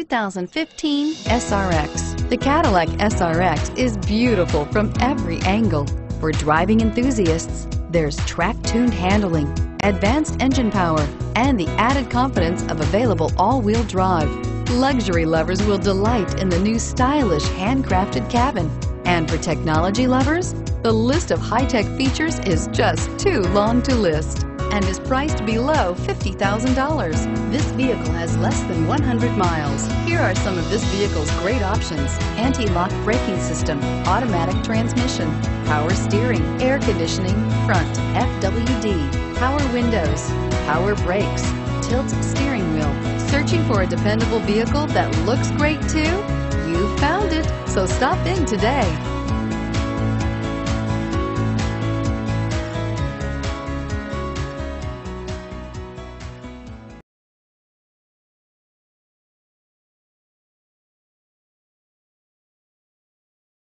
2015 SRX. The Cadillac SRX is beautiful from every angle. For driving enthusiasts, there's track-tuned handling, advanced engine power, and the added confidence of available all-wheel drive. Luxury lovers will delight in the new stylish handcrafted cabin. And for technology lovers, the list of high-tech features is just too long to list and is priced below $50,000. This vehicle has less than 100 miles. Here are some of this vehicle's great options: anti-lock braking system, automatic transmission, power steering, air conditioning, front, FWD, power windows, power brakes, tilt steering wheel. Searching for a dependable vehicle that looks great too? You found it, so stop in today.